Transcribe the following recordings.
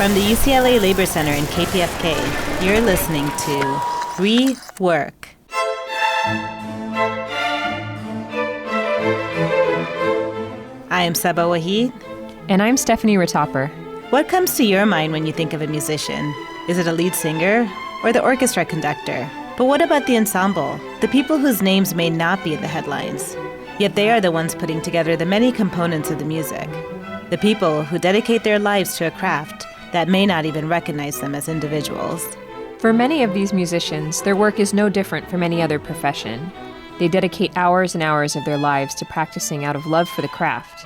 From the UCLA Labor Center in KPFK, you're listening to ReWork. I am Saba Waheed. And I'm Stephanie Ratopper. What comes to your mind when you think of a musician? Is it a lead singer or the orchestra conductor? But what about the ensemble, the people whose names may not be in the headlines? Yet they are the ones putting together the many components of the music. The people who dedicate their lives to a craft that may not even recognize them as individuals. For many of these musicians, their work is no different from any other profession. They dedicate hours and hours of their lives to practicing out of love for the craft.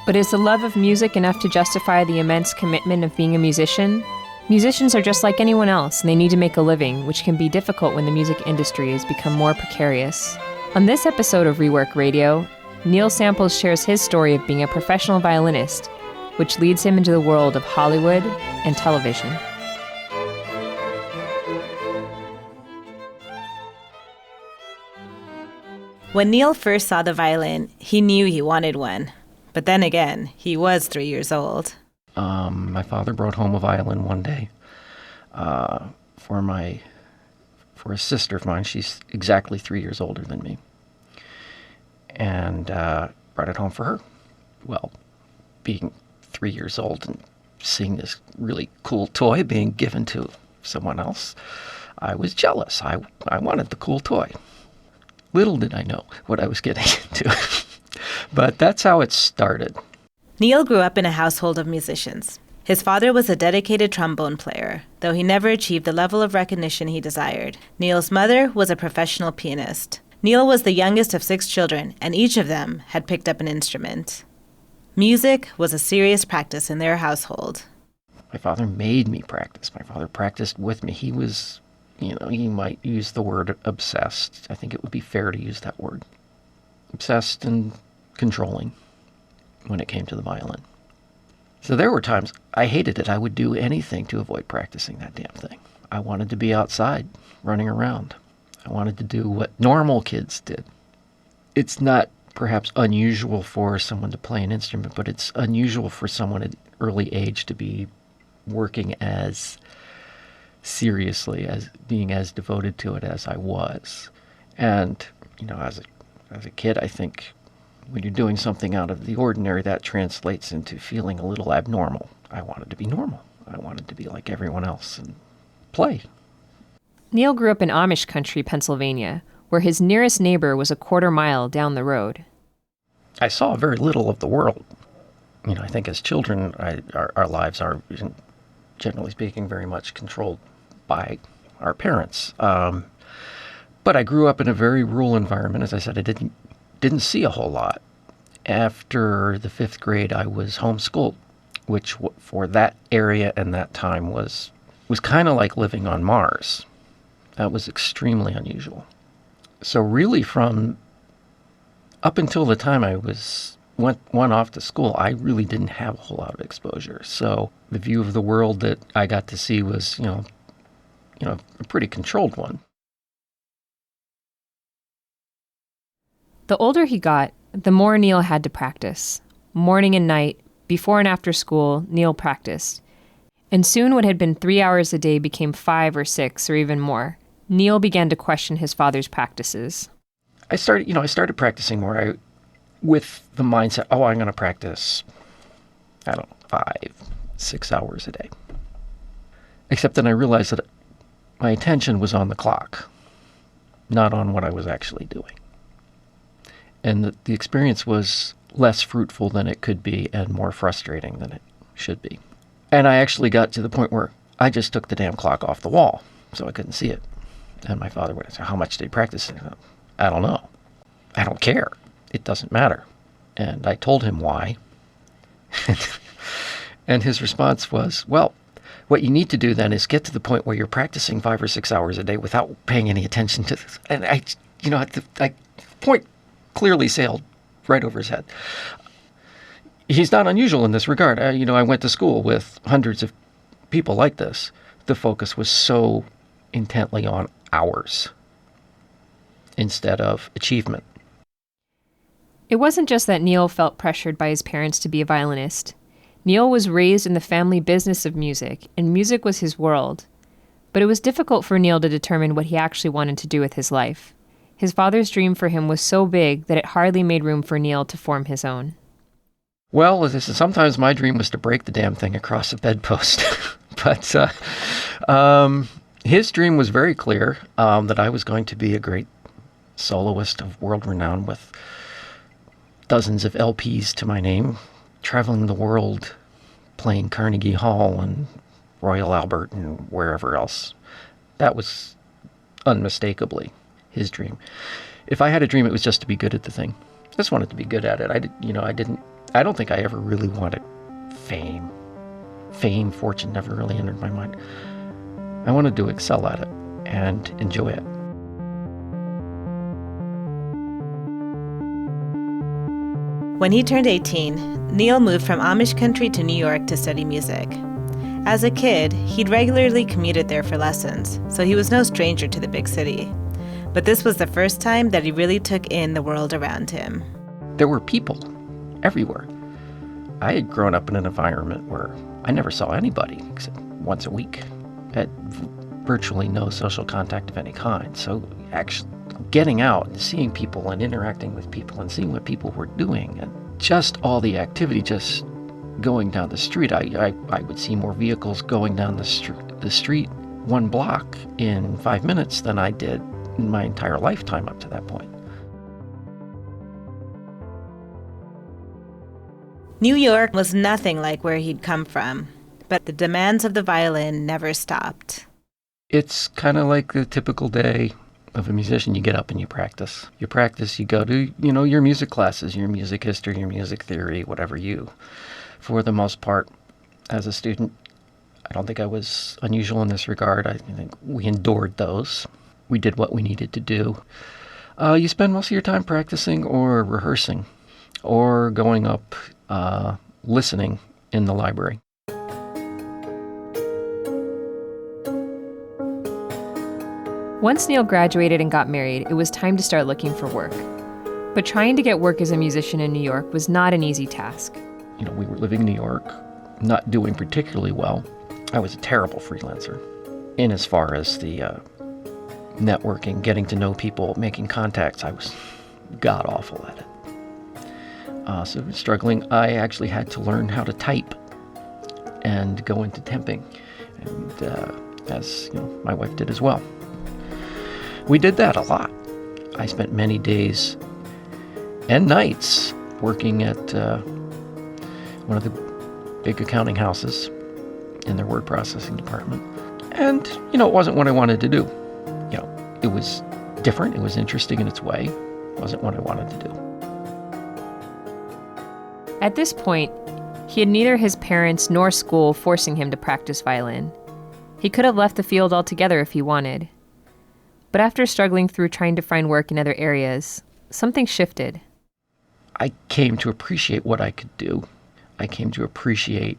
But is the love of music enough to justify the immense commitment of being a musician? Musicians are just like anyone else, and they need to make a living, which can be difficult when the music industry has become more precarious. On this episode of ReWork Radio, Neil Samples shares his story of being a professional violinist, which leads him into the world of Hollywood and television. When Neil first saw the violin, he knew he wanted one. But then again, he was 3 years old. My father brought home a violin one day for a sister of mine. She's exactly 3 years older than me. And brought it home for her. Well, being 3 years old and seeing this really cool toy being given to someone else, I was jealous. I wanted the cool toy. Little did I know what I was getting into. But that's how it started. Neil grew up in a household of musicians. His father was a dedicated trombone player, though he never achieved the level of recognition he desired. Neil's mother was a professional pianist. Neil was the youngest of 6 children, and each of them had picked up an instrument. Music was a serious practice in their household. My father made me practice. My father practiced with me. He was, he might use the word obsessed. I think it would be fair to use that word. Obsessed and controlling when it came to the violin. So there were times I hated it. I would do anything to avoid practicing that damn thing. I wanted to be outside, running around. I wanted to do what normal kids did. It's not perhaps unusual for someone to play an instrument, but it's unusual for someone at an early age to be working as seriously, as being as devoted to it as I was. And, as a kid, I think when you're doing something out of the ordinary, that translates into feeling a little abnormal. I wanted to be normal. I wanted to be like everyone else and play. Neil grew up in Amish country, Pennsylvania, where his nearest neighbor was a quarter mile down the road. I saw very little of the world. I think as children, our lives are, generally speaking, very much controlled by our parents. But I grew up in a very rural environment. As I said, I didn't see a whole lot. After the 5th grade, I was homeschooled, which for that area and that time was kind of like living on Mars. That was extremely unusual. So really from up until the time I went off to school, I really didn't have a whole lot of exposure. So the view of the world that I got to see was, a pretty controlled one. The older he got, the more Neil had to practice. Morning and night, before and after school, Neil practiced. And soon what had been 3 hours a day became 5 or 6 or even more. Neil began to question his father's practices. I started practicing more with the mindset, I'm going to practice, 5, 6 hours a day. Except then I realized that my attention was on the clock, not on what I was actually doing. And the experience was less fruitful than it could be and more frustrating than it should be. And I actually got to the point where I just took the damn clock off the wall, so I couldn't see it. And my father would say, how much did he practice? I don't know. I don't care. It doesn't matter. And I told him why. And his response was, well, what you need to do then is get to the point where you're practicing 5 or 6 hours a day without paying any attention to this. And the point clearly sailed right over his head. He's not unusual in this regard. I went to school with hundreds of people like this. The focus was so intently on hours instead of achievement. It wasn't just that Neil felt pressured by his parents to be a violinist. Neil was raised in the family business of music, and music was his world. But it was difficult for Neil to determine what he actually wanted to do with his life. His father's dream for him was so big that it hardly made room for Neil to form his own. Well, sometimes my dream was to break the damn thing across a bedpost. But his dream was very clear, that I was going to be a great soloist of world renown with dozens of LPs to my name, traveling the world, playing Carnegie Hall and Royal Albert and wherever else. That was unmistakably his dream. If I had a dream, it was just to be good at the thing. I just wanted to be good at it. I don't think I ever really wanted fame. Fortune never really entered my mind. I wanted to excel at it and enjoy it. When he turned 18, Neil moved from Amish country to New York to study music. As a kid, he'd regularly commuted there for lessons, so he was no stranger to the big city. But this was the first time that he really took in the world around him. There were people everywhere. I had grown up in an environment where I never saw anybody except once a week. Had virtually no social contact of any kind. So actually getting out and seeing people and interacting with people and seeing what people were doing and just all the activity, just going down the street. I would see more vehicles going down the street 1 block in 5 minutes than I did in my entire lifetime up to that point. New York was nothing like where he'd come from, but the demands of the violin never stopped. It's kind of like the typical day of a musician. You get up and you practice. You practice, you go to, your music classes, your music history, your music theory, whatever for the most part, as a student, I don't think I was unusual in this regard. I think we endured those. We did what we needed to do. You spend most of your time practicing or rehearsing or going up, listening in the library. Once Neil graduated and got married, it was time to start looking for work. But trying to get work as a musician in New York was not an easy task. We were living in New York, not doing particularly well. I was a terrible freelancer. In as far as the networking, getting to know people, making contacts, I was god-awful at it. So struggling, I actually had to learn how to type and go into temping, and as my wife did as well. We did that a lot. I spent many days and nights working at one of the big accounting houses in their word processing department. And, it wasn't what I wanted to do. It was different. It was interesting in its way. It wasn't what I wanted to do. At this point, he had neither his parents nor school forcing him to practice violin. He could have left the field altogether if he wanted. But after struggling through trying to find work in other areas, something shifted. I came to appreciate what I could do. I came to appreciate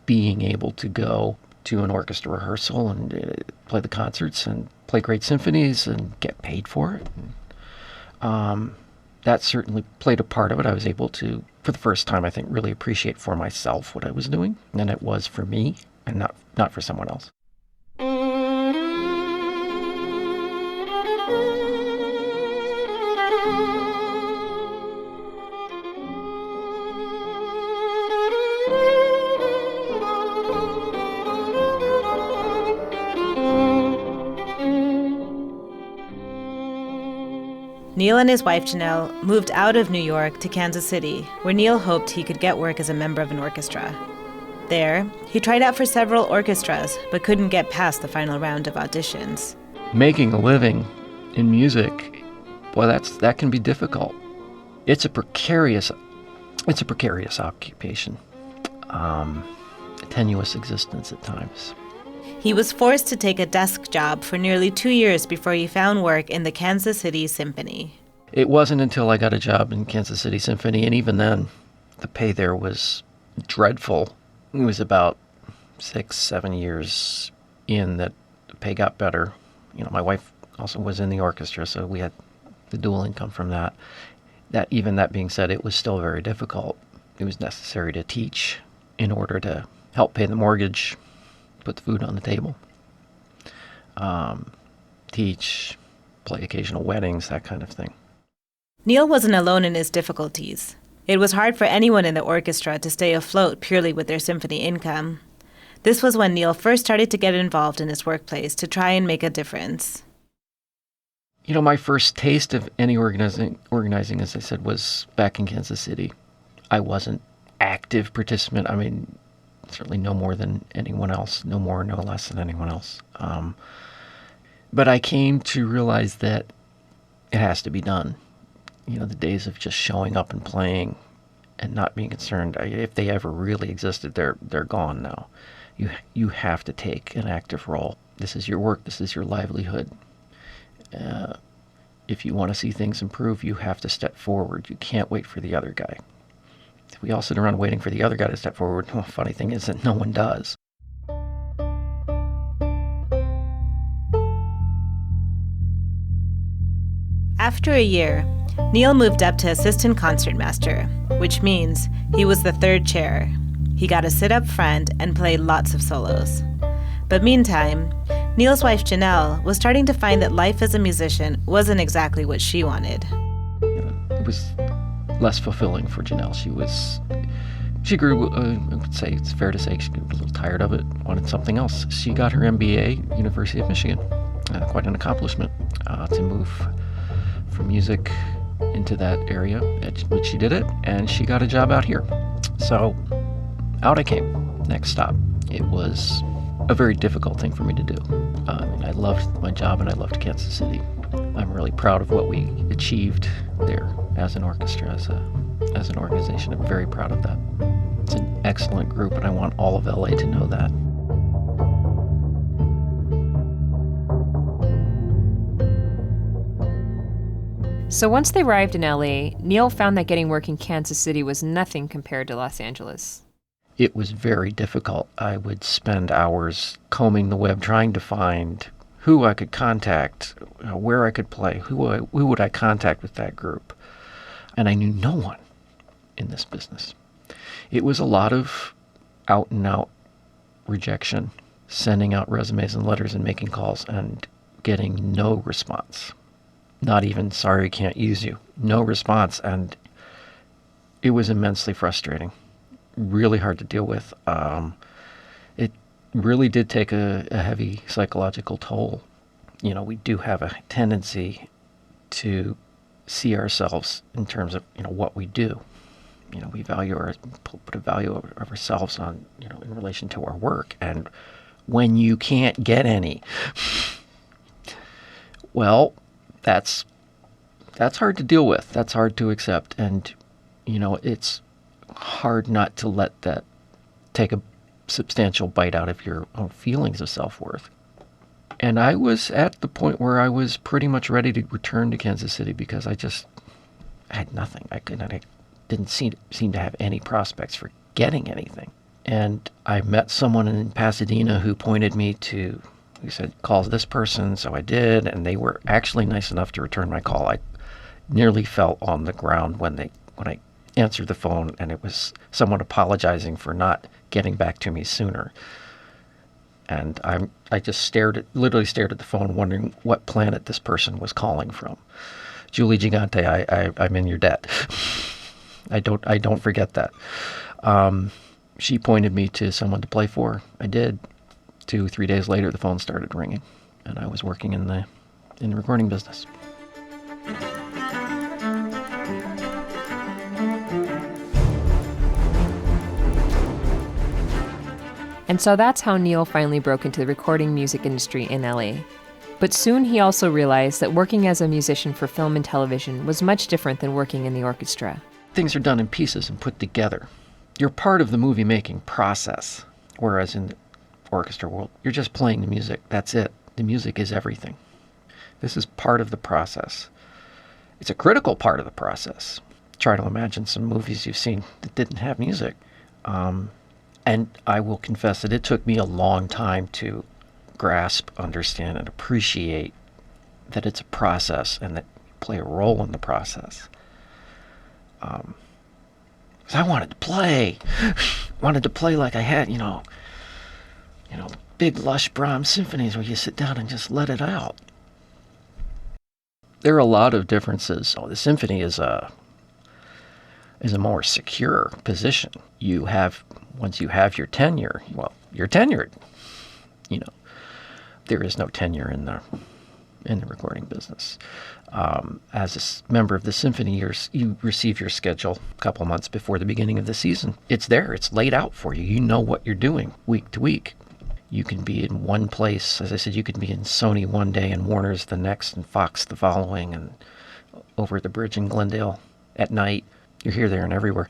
being able to go to an orchestra rehearsal and play the concerts and play great symphonies and get paid for it. That certainly played a part of it. I was able to, for the first time, I think, really appreciate for myself what I was doing, and it was for me and not for someone else. Neil and his wife Janelle moved out of New York to Kansas City, where Neil hoped he could get work as a member of an orchestra. There, he tried out for several orchestras, but couldn't get past the final round of auditions. Making a living in music, boy, that can be difficult. It's a precarious occupation, a tenuous existence at times. He was forced to take a desk job for nearly 2 years before he found work in the Kansas City Symphony. It wasn't until I got a job in Kansas City Symphony, and even then, the pay there was dreadful. It was about 6-7 years in that the pay got better. My wife also was in the orchestra, so we had the dual income from that. That being said, it was still very difficult. It was necessary to teach in order to help pay the mortgage, put the food on the table, teach, play occasional weddings, that kind of thing. Neil wasn't alone in his difficulties. It was hard for anyone in the orchestra to stay afloat purely with their symphony income. This was when Neil first started to get involved in his workplace to try and make a difference. You know, my first taste of any organizing, as I said, was back in Kansas City. I wasn't active participant. I mean, certainly no more than anyone else, no more, no less than anyone else. But I came to realize that it has to be done. You know, the days of just showing up and playing and not being concerned, if they ever really existed, they're gone now. You have to take an active role. This is your work. This is your livelihood. If you want to see things improve, you have to step forward. You can't wait for the other guy. If we all sit around waiting for the other guy to step forward, well, funny thing is that no one does. After a year, Neil moved up to assistant concertmaster, which means he was the third chair. He got to sit up front and play lots of solos. But meantime, Neil's wife Janelle was starting to find that life as a musician wasn't exactly what she wanted. It was less fulfilling for Janelle. She grew, I would say it's fair to say, she grew a little tired of it, wanted something else. She got her MBA, University of Michigan. Quite an accomplishment to move from music into that area, which she did it, and she got a job out here. So out I came. Next stop. It was a very difficult thing for me to do. I loved my job and I loved Kansas City. I'm really proud of what we achieved there as an orchestra, as an organization. I'm very proud of that. It's an excellent group, and I want all of LA to know that. So once they arrived in LA, Neil found that getting work in Kansas City was nothing compared to Los Angeles. It was very difficult. I would spend hours combing the web trying to find who I could contact, where I could play, who would I contact with that group. And I knew no one in this business. It was a lot of out-and-out rejection, sending out resumes and letters and making calls and getting no response. Not even, sorry, can't use you. No response. And it was immensely frustrating. Really hard to deal with. It really did take a heavy psychological toll. You know, we do have a tendency to see ourselves in terms of, what we do. We put a value of ourselves on, in relation to our work. And when you can't get any, well, that's hard to deal with. That's hard to accept. And, it's hard not to let that take a substantial bite out of your own feelings of self-worth. And I was at the point where I was pretty much ready to return to Kansas City because I had nothing. I didn't seem to have any prospects for getting anything. And I met someone in Pasadena who pointed me to, who said, call this person, so I did, and they were actually nice enough to return my call. I nearly fell on the ground when I answered the phone, and it was someone apologizing for not getting back to me sooner. And I just literally stared at the phone, wondering what planet this person was calling from. Julie Gigante, I'm in your debt. I don't forget that. She pointed me to someone to play for. I did. 2-3 days later, the phone started ringing, and I was working in the recording business. And so that's how Neil finally broke into the recording music industry in LA. But soon he also realized that working as a musician for film and television was much different than working in the orchestra. Things are done in pieces and put together. You're part of the movie-making process, whereas in the orchestra world, you're just playing the music. That's it. The music is everything. This is part of the process. It's a critical part of the process. Try to imagine some movies you've seen that didn't have music. And I will confess that it took me a long time to grasp, understand, and appreciate that it's a process and that you play a role in the process. 'Cause I wanted to play. Wanted to play like I had, big lush Brahms symphonies where you sit down and just let it out. There are a lot of differences. The symphony is a more secure position. Once you have your tenure, well, you're tenured. There is no tenure in the recording business. As a member of the symphony, you receive your schedule a couple months before the beginning of the season. It's there. It's laid out for you. You know what you're doing week to week. You can be in one place. As I said, you could be in Sony one day and Warner's the next and Fox the following and over the bridge in Glendale at night. You're here, there, and everywhere.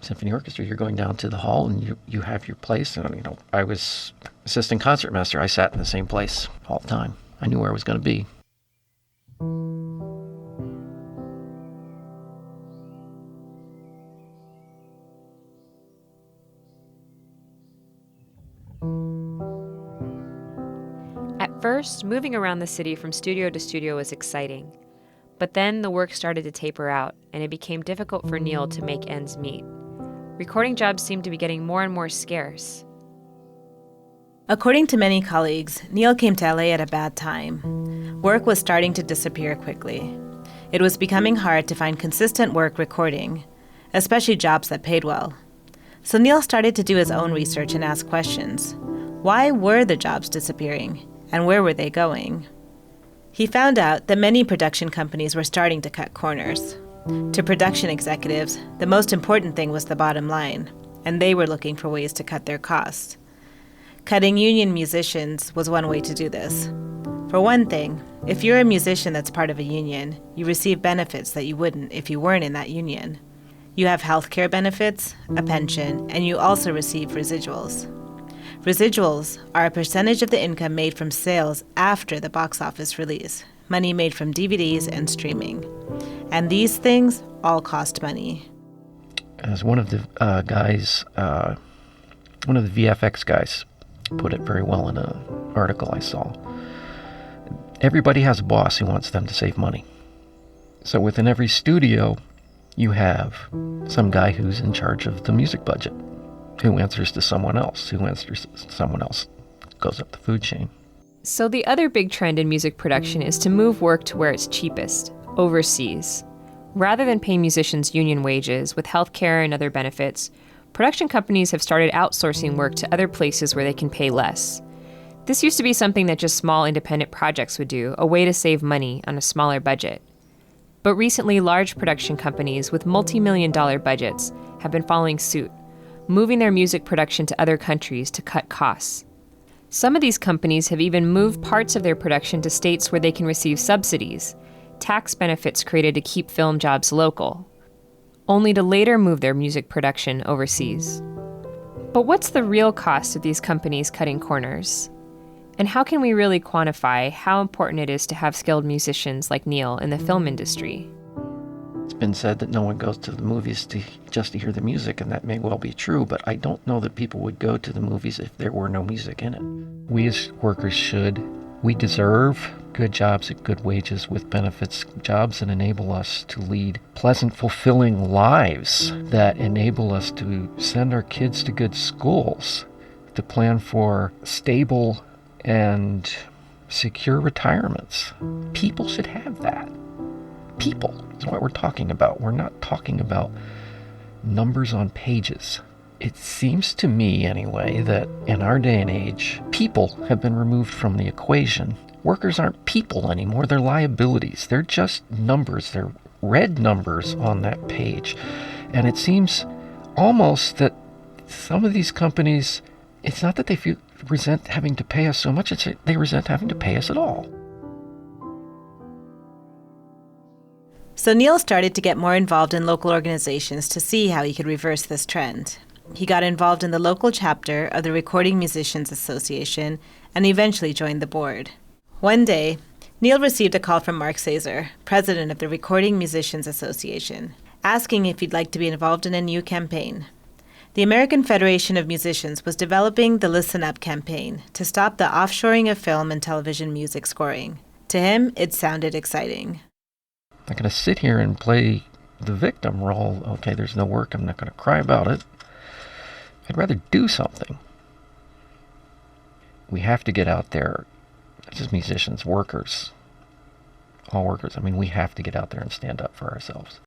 Symphony orchestra, you're going down to the hall and you have your place. And, I was assistant concertmaster. I sat in the same place all the time. I knew where I was going to be. At first, moving around the city from studio to studio was exciting. But then the work started to taper out, and it became difficult for Neil to make ends meet. Recording jobs seemed to be getting more and more scarce. According to many colleagues, Neil came to LA at a bad time. Work was starting to disappear quickly. It was becoming hard to find consistent work recording, especially jobs that paid well. So Neil started to do his own research and ask questions. Why were the jobs disappearing, and where were they going? He found out that many production companies were starting to cut corners. To production executives, the most important thing was the bottom line, and they were looking for ways to cut their costs. Cutting union musicians was one way to do this. For one thing, if you're a musician that's part of a union, you receive benefits that you wouldn't if you weren't in that union. You have health care benefits, a pension, and you also receive residuals. Residuals are a percentage of the income made from sales after the box office release, money made from DVDs and streaming. And these things all cost money. As one of the one of the VFX guys put it very well in an article I saw, everybody has a boss who wants them to save money. So within every studio, you have some guy who's in charge of the music budget, who answers to someone else, goes up the food chain. So the other big trend in music production is to move work to where it's cheapest, overseas. Rather than pay musicians union wages with healthcare and other benefits, production companies have started outsourcing work to other places where they can pay less. This used to be something that just small independent projects would do, a way to save money on a smaller budget. But recently, large production companies with multi-million-dollar budgets have been following suit, moving their music production to other countries to cut costs. Some of these companies have even moved parts of their production to states where they can receive subsidies, tax benefits created to keep film jobs local, only to later move their music production overseas. But what's the real cost of these companies cutting corners? And how can we really quantify how important it is to have skilled musicians like Neil in the film industry? It's been said that no one goes to the movies just to hear the music, and that may well be true, but I don't know that people would go to the movies if there were no music in it. We as workers we deserve good jobs at good wages with benefits, jobs that enable us to lead pleasant, fulfilling lives, that enable us to send our kids to good schools, to plan for stable and secure retirements. People should have that. People is what we're talking about. We're not talking about numbers on pages. It seems to me, anyway, that in our day and age, people have been removed from the equation. Workers aren't people anymore. They're liabilities. They're just numbers. They're red numbers on that page. And it seems almost that some of these companies, it's not that they resent having to pay us so much, it's they resent having to pay us at all. So Neil started to get more involved in local organizations to see how he could reverse this trend. He got involved in the local chapter of the Recording Musicians Association and eventually joined the board. One day, Neil received a call from Mark Sazer, president of the Recording Musicians Association, asking if he'd like to be involved in a new campaign. The American Federation of Musicians was developing the Listen Up campaign to stop the offshoring of film and television music scoring. To him, it sounded exciting. I'm not going to sit here and play the victim role. Okay, there's no work, I'm not going to cry about it. I'd rather do something. We have to get out there, as musicians, workers, all workers. I mean, we have to get out there and stand up for ourselves.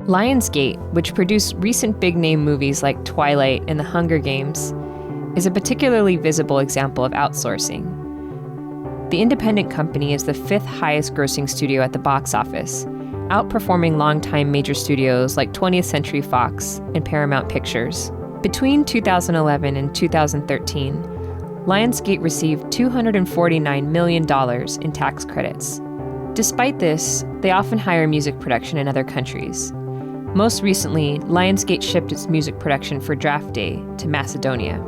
Lionsgate, which produced recent big-name movies like Twilight and The Hunger Games, is a particularly visible example of outsourcing. The independent company is the fifth highest-grossing studio at the box office, outperforming longtime major studios like 20th Century Fox and Paramount Pictures. Between 2011 and 2013, Lionsgate received $249 million in tax credits. Despite this, they often hire music production in other countries. Most recently, Lionsgate shipped its music production for Draft Day to Macedonia.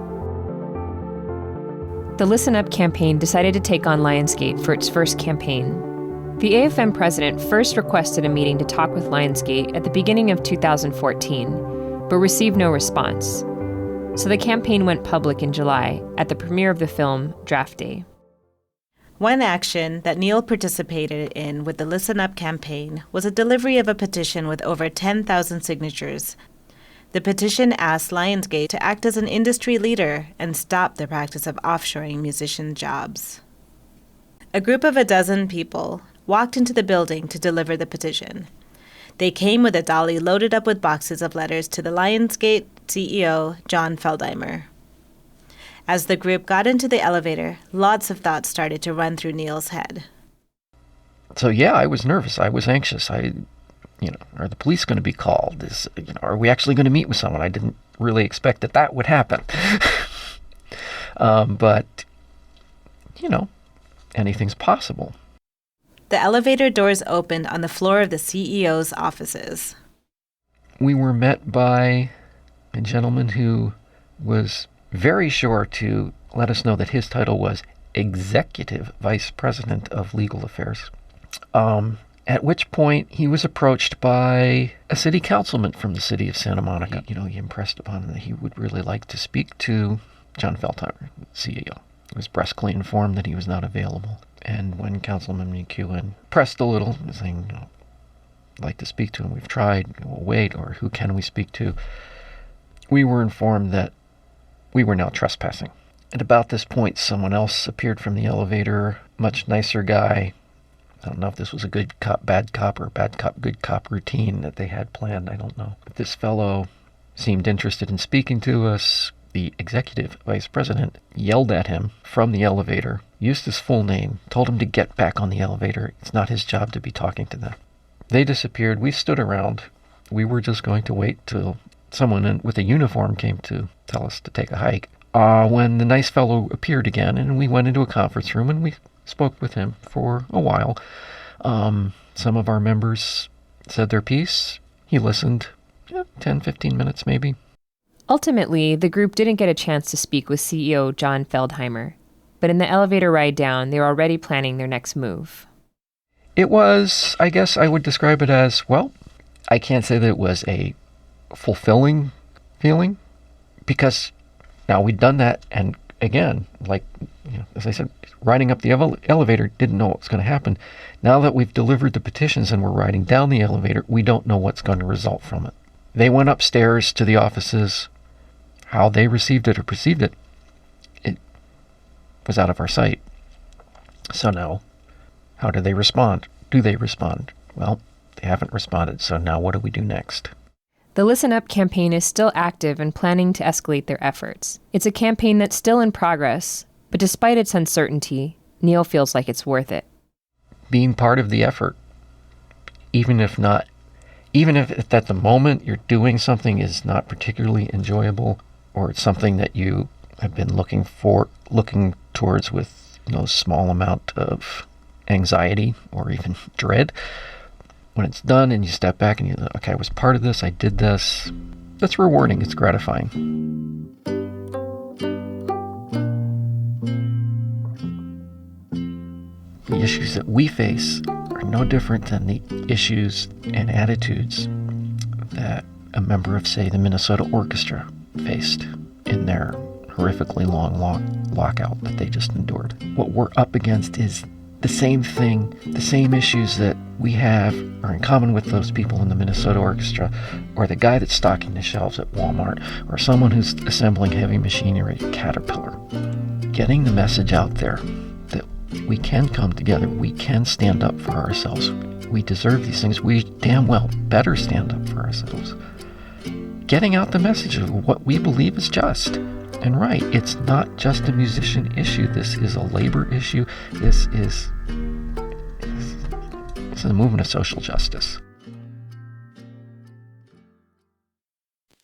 The Listen Up campaign decided to take on Lionsgate for its first campaign. The AFM president first requested a meeting to talk with Lionsgate at the beginning of 2014, but received no response. So the campaign went public in July at the premiere of the film Draft Day. One action that Neil participated in with the Listen Up campaign was a delivery of a petition with over 10,000 signatures. The petition asked Lionsgate to act as an industry leader and stop the practice of offshoring musician jobs. A group of a dozen people walked into the building to deliver the petition. They came with a dolly loaded up with boxes of letters to the Lionsgate CEO, John Feldheimer. As the group got into the elevator, lots of thoughts started to run through Neil's head. So yeah, I was nervous. I was anxious. Are the police going to be called? Are we actually going to meet with someone? I didn't really expect that would happen. But anything's possible. The elevator doors opened on the floor of the CEO's offices. We were met by a gentleman who was very sure to let us know that his title was Executive Vice President of Legal Affairs. At which point he was approached by a city councilman from the city of Santa Monica. He impressed upon him that he would really like to speak to John Feldheimer, CEO. He was brusquely informed that he was not available. And when Councilman McEwen pressed a little, saying, I'd like to speak to him, we've tried, we'll wait, or who can we speak to? We were informed that we were now trespassing. At about this point, someone else appeared from the elevator, much nicer guy. I don't know if this was a good cop, bad cop, or bad cop, good cop routine that they had planned. I don't know. But this fellow seemed interested in speaking to us. The executive vice president yelled at him from the elevator, used his full name, told him to get back on the elevator. It's not his job to be talking to them. They disappeared. We stood around. We were just going to wait till someone with a uniform came to tell us to take a hike. When the nice fellow appeared again, and we went into a conference room and we spoke with him for a while. Some of our members said their piece. He listened 10, 15 minutes maybe. Ultimately, the group didn't get a chance to speak with CEO John Feldheimer, but in the elevator ride down, they were already planning their next move. It was, I guess I would describe it as, I can't say that it was a fulfilling feeling, because now we'd done that, and again, as I said, riding up the elevator, didn't know what was going to happen. Now that we've delivered the petitions and we're riding down the elevator, we don't know what's going to result from it. They went upstairs to the offices. How they received it or perceived it, it was out of our sight. So now, how do they respond? Do they respond? Well, they haven't responded, so now what do we do next? The Listen Up campaign is still active and planning to escalate their efforts. It's a campaign that's still in progress, but despite its uncertainty, Neil feels like it's worth it. Being part of the effort, even if at the moment you're doing something is not particularly enjoyable, or it's something that you have been looking towards with no small amount of anxiety or even dread, when it's done and you step back and you go, okay, I was part of this, I did this, that's rewarding, it's gratifying. The issues that we face are no different than the issues and attitudes that a member of, say, the Minnesota Orchestra faced in their horrifically long lockout that they just endured. What we're up against is the same thing, the same issues that we have are in common with those people in the Minnesota Orchestra, or the guy that's stocking the shelves at Walmart, or someone who's assembling heavy machinery at Caterpillar. Getting the message out there that we can come together, we can stand up for ourselves, we deserve these things, we damn well better stand up for ourselves. Getting out the message of what we believe is just and right. It's not just a musician issue. This is a labor issue. This is a movement of social justice.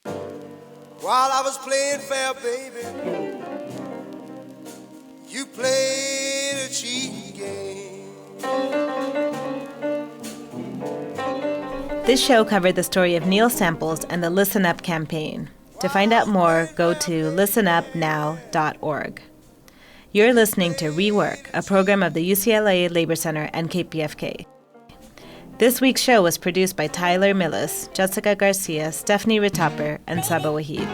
While I was playing fair, baby, you played a cheating game. This show covered the story of Neil Samples and the Listen Up campaign. To find out more, go to listenupnow.org. You're listening to ReWork, a program of the UCLA Labor Center and KPFK. This week's show was produced by Tyler Millis, Jessica Garcia, Stephanie Ritopper, and Saba Wahid.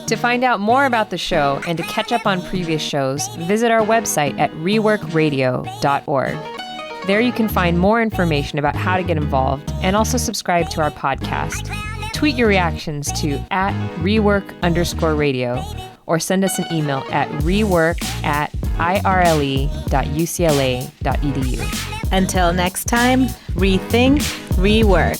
To find out more about the show and to catch up on previous shows, visit our website at reworkradio.org. There you can find more information about how to get involved and also subscribe to our podcast. Tweet your reactions to @rework_radio or send us an email at rework@irle.ucla.edu. Until next time, rethink, rework.